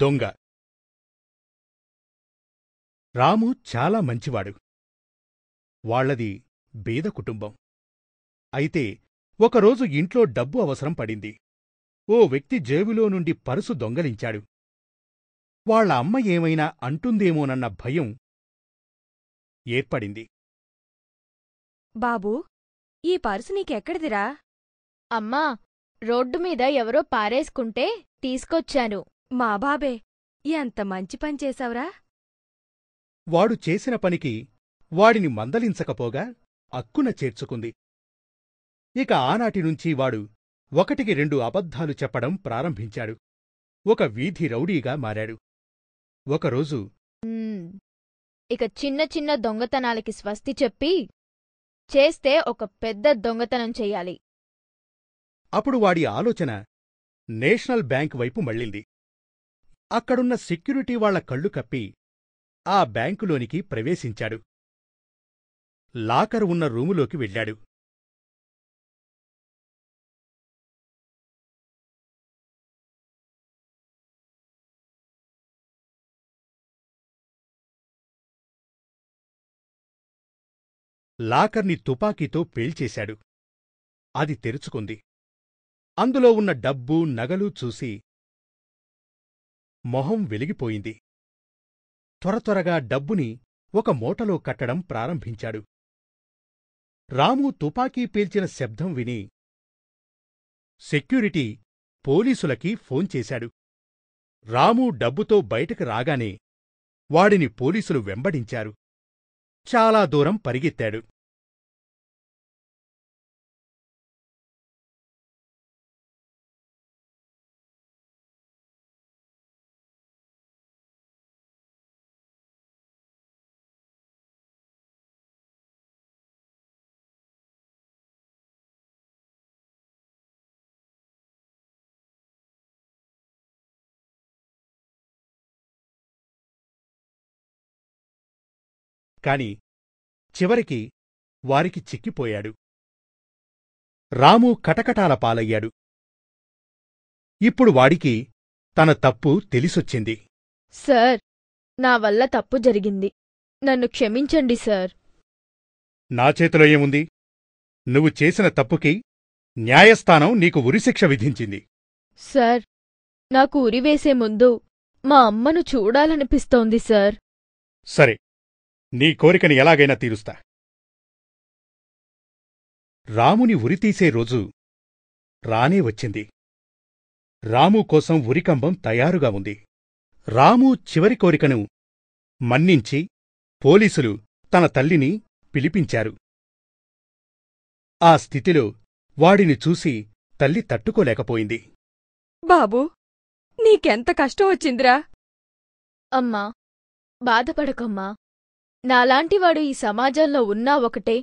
దొంగ. రాము చాలా మంచివాడు. వాళ్లది బీద కుటుంబం. అయితే ఒకరోజు ఇంట్లో డబ్బు అవసరం పడింది. ఓ వ్యక్తి జేబులో నుండి పరుసు దొంగలించాడు. వాళ్ళ అమ్మ ఏమైనా అంటుందేమోనన్న భయం ఏర్పడింది. బాబూ, ఈ పర్సు నీకెక్కడిదిరా? అమ్మా, రోడ్డుమీద ఎవరో పారేసుకుంటే తీసుకొచ్చాను. మా బాబే, ఎంత మంచి పని చేశావురా. వాడు చేసిన పనికి వాడిని మందలించకపోగా అక్కున చేర్చుకుంది. ఇక ఆనాటినుంచి వాడు ఒకటికి 2 అబద్ధాలు చెప్పడం ప్రారంభించాడు. ఒక వీధి రౌడీగా మారాడు. ఒకరోజు, ఇక చిన్న చిన్న దొంగతనాలకి స్వస్తి చెప్పి చేస్తే ఒక పెద్ద దొంగతనం చెయ్యాలి. అప్పుడు వాడి ఆలోచన నేషనల్ బ్యాంక్ వైపు మళ్ళింది. అక్కడున్న సెక్యూరిటీ వాళ్ల కళ్ళు కప్పి ఆ బ్యాంకులోనికి ప్రవేశించాడు. లాకర్ ఉన్న రూములోకి వెళ్ళాడు. లాకర్ని తుపాకీతో పేల్చేశాడు. అది తెరుచుకుంది. అందులో ఉన్న డబ్బు, నగలు చూసి మొహం వెలిగిపోయింది. త్వరత్వరగా డబ్బుని ఒక మూటలో కట్టడం ప్రారంభించాడు. రాము తుపాకీ పేల్చిన శబ్దం విని సెక్యూరిటీ పోలీసులకి ఫోన్ చేశాడు. రాము డబ్బుతో బయటకు రాగానే వాడిని పోలీసులు వెంబడించారు. చాలా దూరం పరిగెత్తాడు. కాని చివరికి వారికి చిక్కిపోయాడు. రాము కటకటాల పాలయ్యాడు. ఇప్పుడు వాడికి తన తప్పు తెలిసొచ్చింది. సార్, నా వల్ల తప్పు జరిగింది. నన్ను క్షమించండి సార్. నా చేతిలో ఏముంది? నువ్వు చేసిన తప్పుకి న్యాయస్థానం నీకు ఉరిశిక్ష విధించింది. సార్, నాకు ఉరివేసే ముందు మా అమ్మను చూడాలనిపిస్తోంది సార్. సరే, నీ కోరికని ఎలాగైనా తీరుస్తా. రాముని ఉరితీసే రోజు రానే వచ్చింది. రాము కోసం ఉరికంబం తయారుగా ఉంది. రాము చివరి కోరికను మన్నించి పోలీసులు తన తల్లిని పిలిపించారు. ఆ స్థితిలో వాడిని చూసి తల్లి తట్టుకోలేకపోయింది. బాబూ, నీకెంత కష్టం వచ్చిందిరా. అమ్మా, బాధపడకమ్మా. నాలాంటివాడు ఈ సమాజంలో ఉన్నా ఒకటే,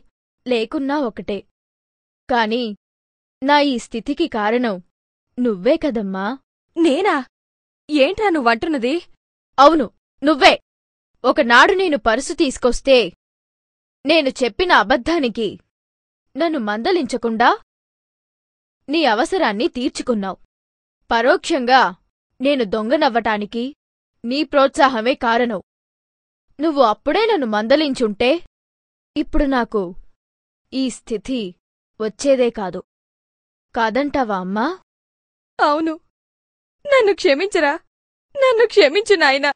లేకున్నా ఒకటే. కాని నా ఈ స్థితికి కారణం నువ్వే కదమ్మా. నేనా? ఏంట్రా నువ్వంటున్నది? అవును, నువ్వే. ఒకనాడు నేను పర్సు తీసుకొస్తే నేను చెప్పిన అబద్ధానికి నన్ను మందలించకుండా నీ అవసరాన్ని తీర్చుకున్నావు. పరోక్షంగా నేను దొంగనవ్వటానికి నీ ప్రోత్సాహమే కారణం. నువ్వు అప్పుడే నన్ను మందలించుంటే ఇప్పుడు నాకు ఈ స్థితి వచ్చేదే కాదు. కాదంటావా అమ్మా? అవును, నన్ను క్షమించరా. నన్ను క్షమించు నాయనా.